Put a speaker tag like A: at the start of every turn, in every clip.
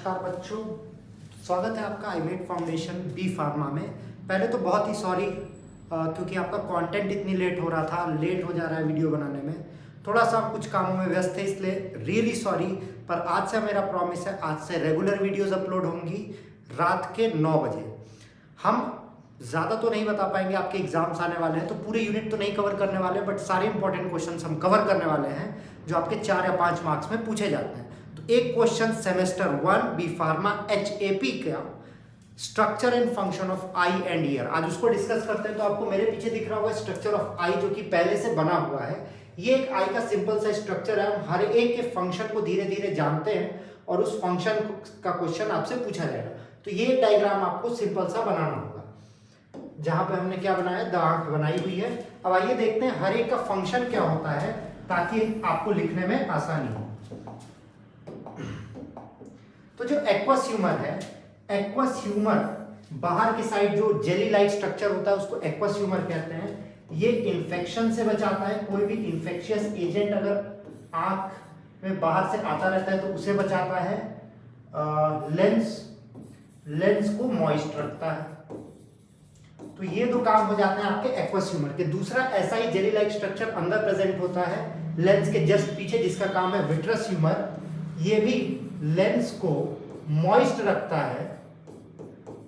A: नमस्कार बच्चों, स्वागत है आपका आईमेड फाउंडेशन बी फार्मा में। पहले तो बहुत ही सॉरी क्योंकि आपका कंटेंट इतनी लेट हो रहा था, लेट हो जा रहा है वीडियो बनाने में, थोड़ा सा कुछ कामों में व्यस्त थे, इसलिए रियली सॉरी। पर आज से मेरा प्रॉमिस है, आज से रेगुलर वीडियोस अपलोड होंगी रात के 9 बजे। हम ज़्यादा तो नहीं बता पाएंगे, आपके एग्जाम्स आने वाले हैं तो पूरे यूनिट तो नहीं कवर करने वाले, बट सारे इंपॉर्टेंट क्वेश्चंस हम कवर करने वाले हैं जो आपके 4 या 5 मार्क्स में पूछे जाते हैं। तो एक question semester 1 B Pharma HAP का structure and function of eye and ear, आज उसको डिस्कस करते हैं। तो आपको मेरे पीछे दिख रहा होगा स्ट्रक्चर ऑफ आई, जो कि पहले से बना हुआ है। ये एक आई का सिंपल सा स्ट्रक्चर है। हम हर एक के फंक्शन को धीरे धीरे जानते हैं और उस फंक्शन का क्वेश्चन आपसे पूछा जाएगा। तो ये डायग्राम आपको सिंपल सा बनाना होगा, जहां पे हमने क्या बनाया, द आंख बनाई हुई है। अब आइए देखते हैं हर एक का फंक्शन क्या होता है, ताकि आपको लिखने में आसानी हो। तो जो एक्वस ह्यूमर है, एक्वस ह्यूमर बाहर की साइड जो जेली लाइक स्ट्रक्चर होता है उसको एक्वस ह्यूमर कहते हैं। ये इन्फेक्शन से बचाता है, कोई भी इन्फेक्शियस एजेंट अगर आंख में बाहर से आता रहता है तो उसे बचाता है। लेंस को मॉइस्ट रखता है। तो ये दो काम हो जाते हैं आपके एक्वस ह्यूमर के। दूसरा ऐसा ही जेली लाइक स्ट्रक्चर अंदर प्रेजेंट होता है लेंस के जस्ट पीछे, जिसका काम है विट्रस ह्यूमर। ये भी लेंस को मॉइस्ट रखता है,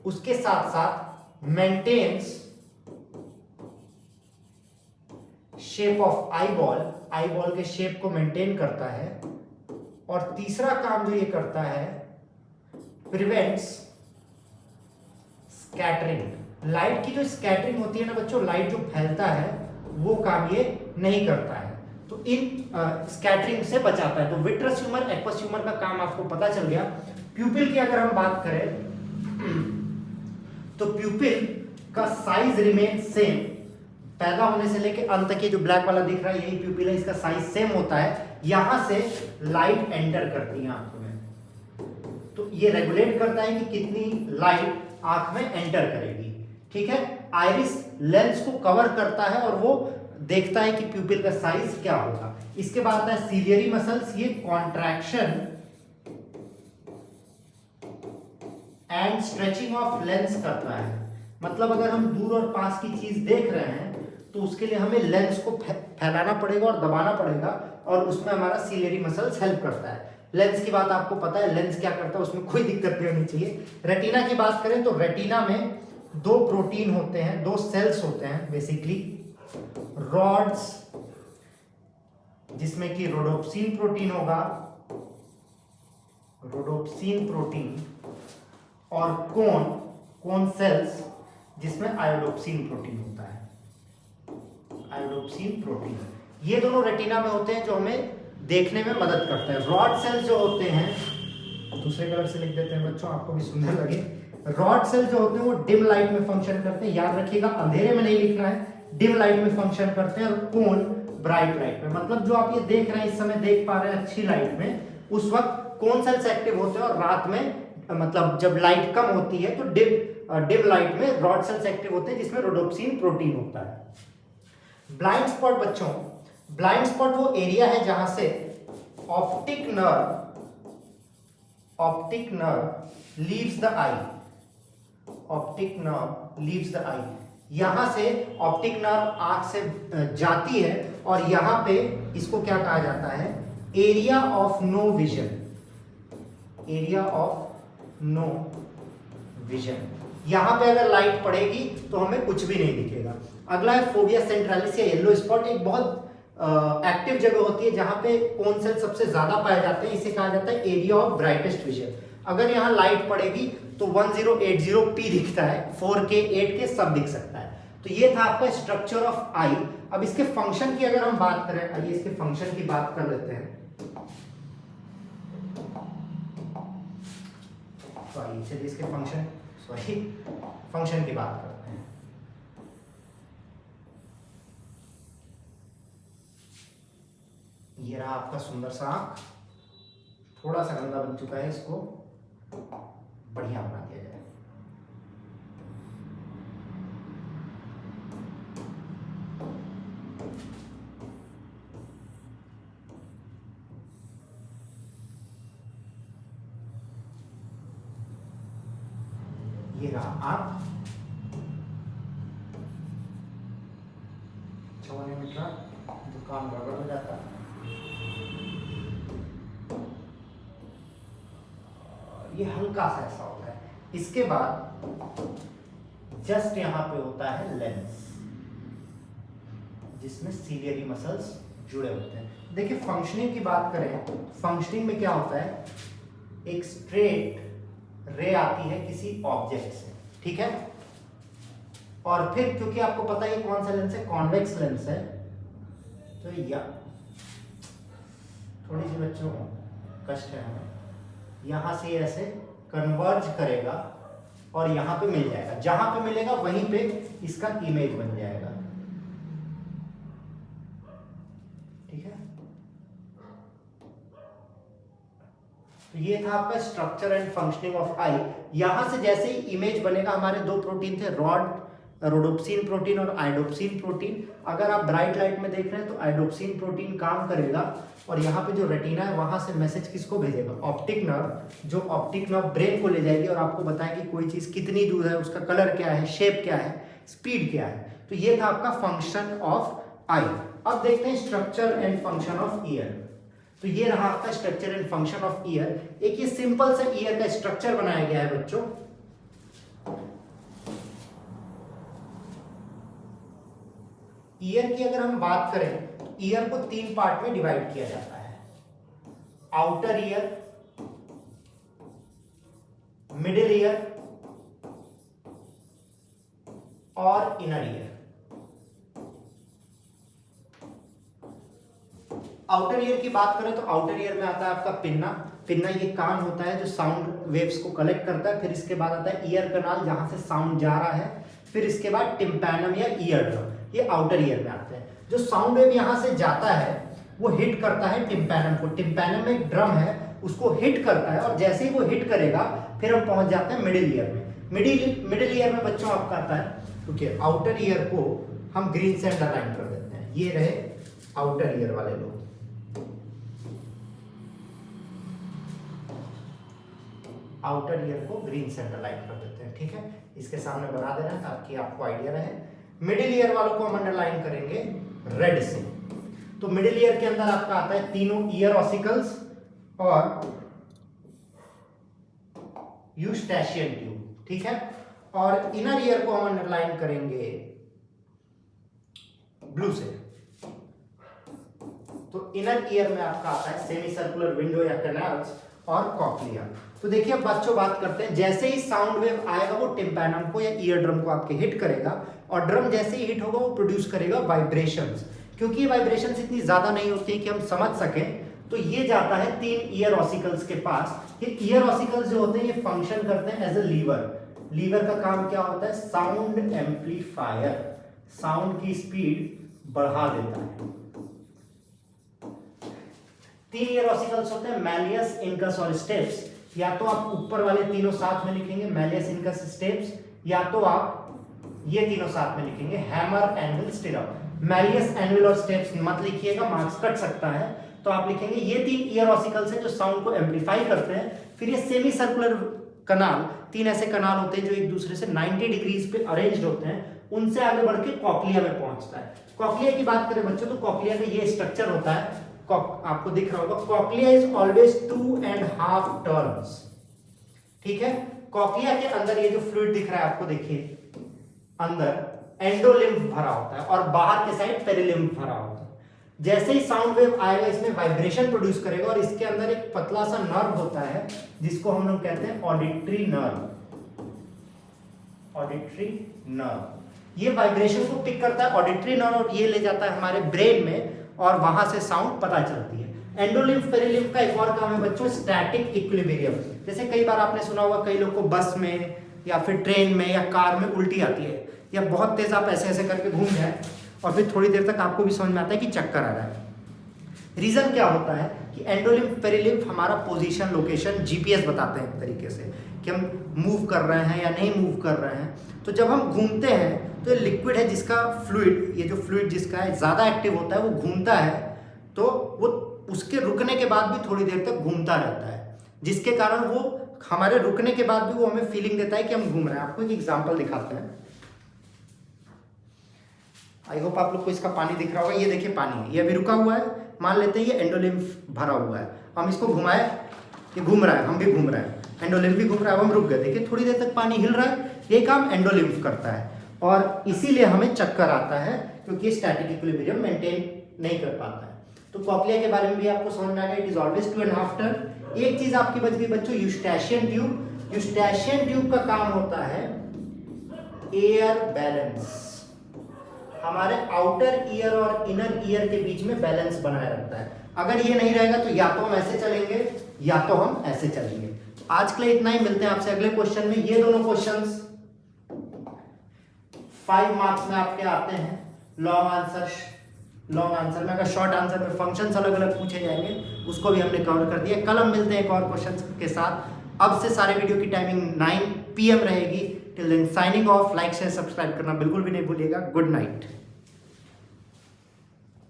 A: उसके साथ साथ मेंटेन्स शेप ऑफ आईबॉल के शेप को मेंटेन करता है। और तीसरा काम जो ये करता है, प्रिवेंट्स स्कैटरिंग। लाइट की जो स्कैटरिंग होती है ना बच्चों, लाइट जो फैलता है वो काम ये नहीं करता है, तो इन स्कैटरिंग से बचाता है। तो विट्रस ह्यूमर, एक्वस ह्यूमर का काम आपको पता चल गया। प्यूपिल की अगर हम बात करें तो प्यूपिल का साइज रिमेन सेम, पैदा होने से लेके अंत तक। ये जो ब्लैक वाला दिख रहा है यही प्यूपिल है, इसका साइज सेम होता है। यहां से लाइट एंटर करती है आंख में, तो ये रेगुलेट करता है कि कितनी लाइट आंख में एंटर करेगी। ठीक है, आइरिस लेंस को कवर करता है और वो देखता है कि प्यूपिल का साइज क्या होगा। इसके बाद आता है सीलियरी मसल्स, ये contraction and stretching of lens करता है। मतलब अगर हम दूर और पास की चीज देख रहे हैं तो उसके लिए हमें लेंस को फैलाना पड़ेगा और दबाना पड़ेगा, और उसमें हमारा सीलियरी मसल्स हेल्प करता है। लेंस की बात आपको पता है, लेंस क्या करता है, उसमें कोई दिक्कत नहीं होनी चाहिए। रेटिना की बात करें तो रेटिना में दो प्रोटीन होते हैं, दो सेल्स होते हैं बेसिकली, रॉड्स जिसमें कि रोडोप्सिन प्रोटीन होगा, रोडोप्सिन प्रोटीन, और कोन सेल्स जिसमें आयोडोप्सिन प्रोटीन होता है, आयोडोप्सिन प्रोटीन। ये दोनों रेटिना में होते हैं जो हमें देखने में मदद करते हैं। रॉड सेल्स जो होते हैं, दूसरे कलर से लिख देते हैं बच्चों आपको भी सुंदर लगे। रॉड सेल जो होते हैं वो डिम लाइट में फंक्शन करते हैं, याद रखिएगा अंधेरे में नहीं लिखना है, डिम लाइट में फंक्शन करते हैं। और कोन ब्राइट लाइट में, मतलब जो आप ये देख रहे हैं इस समय देख पा रहे हैं अच्छी लाइट में, उस वक्त कोन सेल्स एक्टिव होते हैं, और रात में मतलब जब लाइट कम होती है तो डिम लाइट में रॉड सेल्स एक्टिव होते हैं जिसमें रोडोप्सिन प्रोटीन होता है। ब्लाइंड स्पॉट बच्चों, ब्लाइंड स्पॉट वो एरिया है जहां से optic nerve leaves the eye, optic nerve leaves the eye. यहां से ऑप्टिक नर्व आंख से जाती है और यहां पे इसको क्या कहा जाता है, area of no vision, area of no vision. यहां पे अगर लाइट पड़ेगी तो हमें कुछ भी नहीं दिखेगा। अगला है फोबिया सेंट्रालिस या येलो स्पॉट। एक बहुत एक्टिव जगह होती है जहां पे कोन सेल सबसे ज्यादा पाए जाते हैं, इसे कहा जाता है एरिया ऑफ ब्राइटेस्ट विजन। अगर यहाँ लाइट पड़ेगी तो 1080p दिखता है, 4K 8K सब दिख सकता है। तो ये था आपका स्ट्रक्चर ऑफ आई। अब इसके फंक्शन की अगर हम बात करें, आइए इसके फंक्शन की बात कर लेते हैं। चलिए इसके फंक्शन की बात करते हैं। ये रहा आपका सुंदर सा आंख, थोड़ा सा गंदा बन चुका है, इसको बढ़िया बना दिया जाए। ये रहा आप 6 मीटर तो काम गड़बड़ हो जाता है। ये हल्का सा ऐसा होता है। इसके बाद जस्ट यहां पे होता है लेंस, जिसमें सीलियरी मसल्स जुड़े होते हैं। देखिए फंक्शनिंग की बात करें, फंक्शनिंग में क्या होता है, एक स्ट्रेट रे आती है किसी ऑब्जेक्ट से, ठीक है, और फिर क्योंकि आपको पता है कौन सा लेंस है, कॉन्वेक्स लेंस है, तो या थोड़ी सी बच्चों कष्ट है हमें, यहां से ऐसे कन्वर्ज करेगा और यहां पे मिल जाएगा, जहां पे मिलेगा वहीं पे इसका इमेज बन जाएगा, ठीक है। तो ये था आपका स्ट्रक्चर एंड फंक्शनिंग ऑफ आई। यहां से जैसे ही इमेज बनेगा, हमारे दो प्रोटीन थे, रोडोप्सिन प्रोटीन और आइडोप्सिन प्रोटीन। अगर आप ब्राइट लाइट में देख रहे हैं तो आइडोप्सिन प्रोटीन काम करेगा और यहाँ पे जो रेटिना है वहां से मैसेज किसको भेजेगा, ऑप्टिक नर्व, जो ऑप्टिक नर्व ब्रेन को ले जाएगी और आपको बताएगी कोई चीज कितनी दूर है, उसका कलर क्या है, शेप क्या है, स्पीड क्या है। तो ये था आपका फंक्शन ऑफ आई। अब देखते हैं structure and function of year. तो ये रहा आपका structure and function of year. एक ये सिंपल सा ईयर का स्ट्रक्चर बनाया गया है बच्चों। ईयर की अगर हम बात करें तो ईयर को 3 पार्ट में डिवाइड किया जाता है, आउटर ईयर, मिडिल ईयर और इनर ईयर। आउटर ईयर की बात करें तो आउटर ईयर में आता है आपका पिन्ना। पिन्ना ये कान होता है जो साउंड वेव्स को कलेक्ट करता है। फिर इसके बाद आता है ईयर कनाल, जहां से साउंड जा रहा है। फिर इसके बाद टिम्पैनम या ईयर ड्रम, ये आउटर ईयर में आते हैं। जो साउंड वेव यहां से जाता है वो हिट करता है टिम्पैनम को। टिम्पैनम में एक ड्रम है, उसको हिट करता है और जैसे ही वो हिट करेगा फिर हम पहुंच जाते हैं मिडिल ईयर में। मिडिल ईयर में बच्चों आपका आता है, क्योंकि आउटर ईयर को हम ग्रीन से अंडरलाइन कर देते हैं। ये रहे आउटर ईयर वाले लोग। आउटर ईयर को ग्रीन से अंडरलाइन कर देते हैं, ठीक है। इसके सामने बना देना है ताकि आपको आइडिया रहे। मिडिल ईयर वालों को हम अंडरलाइन करेंगे रेड से। तो मिडिल ईयर के अंदर आपका आता है तीनों ईयर ऑसिकल्स और यूस्टैशियन ट्यूब, ठीक है। और इनर ईयर को हम अंडरलाइन करेंगे ब्लू से। तो इनर ईयर में आपका आता है सेमी सर्कुलर विंडो या कैनाल्स और कॉक्लिया। तो देखिए अब बच्चों बात करते हैं, जैसे ही साउंड वेव आएगा वो टिम्पैनम को या ईयर ड्रम को आपके हिट करेगा और ड्रम जैसे ही हिट होगा वो प्रोड्यूस करेगा वाइब्रेशंस। क्योंकि ये वाइब्रेशंस इतनी ज्यादा नहीं होती है कि हम समझ सकें, तो ये जाता है 3 ईयर ऑसिकल्स के पास। ये ईयर ऑसिकल्स जो होते हैं ये फंक्शन करते हैं एज ए लीवर। लीवर का काम क्या होता है, साउंड एम्पलीफायर, साउंड की स्पीड बढ़ा देता है। 3 ईयर ऑसिकल्स होते हैं, मैलियस, इनकस और स्टेप्स। या तो आप ऊपर वाले तीनों साथ में लिखेंगे मैलियस, इनकस, स्टेप्स, या तो आप ये तीनों साथ में लिखेंगे hammer, anvil, stirrup. Malleus, anvil और स्टेप्स मत लिखिएगा, मार्क्स कट सकता है। तो आप लिखेंगे ये 3 ईयर ऑसिकल्स हैं जो साउंड को एम्पलीफाई करते हैं। फिर ये सेमी सर्कुलर कनाल, 3 ऐसे कनाल होते हैं जो एक दूसरे से 90 डिग्रीज पे अरेंज्ड होते हैं, उनसे आगे बढ़ के कॉक्लिया में पहुंचता है। कॉक्लिया की बात करें बच्चों तो कॉक्लिया का ये स्ट्रक्चर होता है, आपको दिख रहा होगा, कॉक्लिया इज ऑलवेज 2.5 टर्न्स, ठीक है। कॉक्लिया के अंदर ये जो फ्लूइड दिख रहा है आपको, देखिए अंदर एंडोलिम्फ भरा होता है और बाहर के साइड पेरिलिम्फ भरा होता है। जैसे ही साउंड वेव आएगा इसमें वाइब्रेशन प्रोड्यूस करेगा और इसके अंदर एक पतला सा नर्व होता है जिसको हम लोग कहते हैं ऑडिटरी नर्व। ऑडिटरी नर्व ये वाइब्रेशन को पिक करता है, ऑडिटरी नर्व, और ये ले जाता है हमारे ब्रेन में और वहां से साउंड पता चलती है। एंडोलिम्फ पेरिलिम्फ का एक और काम है बच्चों, स्टैटिक इक्विलिब्रियम। जैसे कई बार आपने सुना होगा कई लोग को बस में या फिर ट्रेन में या कार में उल्टी आती है, या बहुत तेज आप ऐसे ऐसे करके घूम जाए और फिर थोड़ी देर तक आपको भी समझ में आता है कि चक्कर आ रहा है। रीजन क्या होता है कि एंडोलिम्फ पेरिलिम्फ हमारा पोजीशन, लोकेशन, जीपीएस बताते हैं एक तरीके से कि हम मूव कर रहे हैं या नहीं मूव कर रहे हैं। तो जब हम घूमते हैं तो ये लिक्विड है जिसका फ्लूइड, ये जो फ्लूइड जिसका है ज़्यादा एक्टिव होता है, वो घूमता है तो वो उसके रुकने के बाद भी थोड़ी देर तक घूमता रहता है, जिसके कारण वो हमारे रुकने के बाद भी वो हमें फीलिंग देता है कि हम घूम रहे हैं। आपको एक एग्जांपल दिखाते हैं। आई होप आप लोग को इसका पानी दिख रहा होगा। ये देखिए पानी है, ये अभी रुका हुआ है। मान लेते हैं ये एंडोलिम्फ भरा हुआ है, हम इसको घुमाए, ये घूम रहा है, हम भी घूम रहे हैं, एंडोलिम्फ भी घूम रहा है। अब हम रुक गए, देखिए थोड़ी देर तक पानी हिल रहा है, ये काम एंडोलिम्फ करता है और इसीलिए हमें चक्कर आता है, क्योंकि स्टैटिक इक्विलिब्रियम मेंटेन नहीं कर पाता है। तो कॉक्लिया के बारे में भी आपको समझ में आ गया, इट इज ऑलवेज 2.5 टन। एक चीज आपकी बच गई बच्चों, यूस्टैशियन ट्यूब। यूस्टैशियन ट्यूब का काम होता है एयर बैलेंस, हमारे आउटर ईयर और इनर ईयर के बीच में बैलेंस बनाए रखता है। अगर ये नहीं रहेगा तो या तो हम ऐसे चलेंगे या तो हम ऐसे चलेंगे। आज के लिए इतना ही, मिलते हैं आपसे अगले क्वेश्चन में। ये दोनों क्वेश्चंस 5 मार्क्स में आपके आते हैं। लॉन्ग आंसर में, अगर शॉर्ट आंसर में फंक्शंस अलग अलग पूछे जाएंगे, उसको भी हमने कवर कर दिया। कल हम मिलते हैं एक और क्वेश्चन के साथ। अब से सारे वीडियो की टाइमिंग 9 PM रहेगी। Till then signing off. Like share subscribe करना बिल्कुल भी नहीं भूलिएगा। Good night.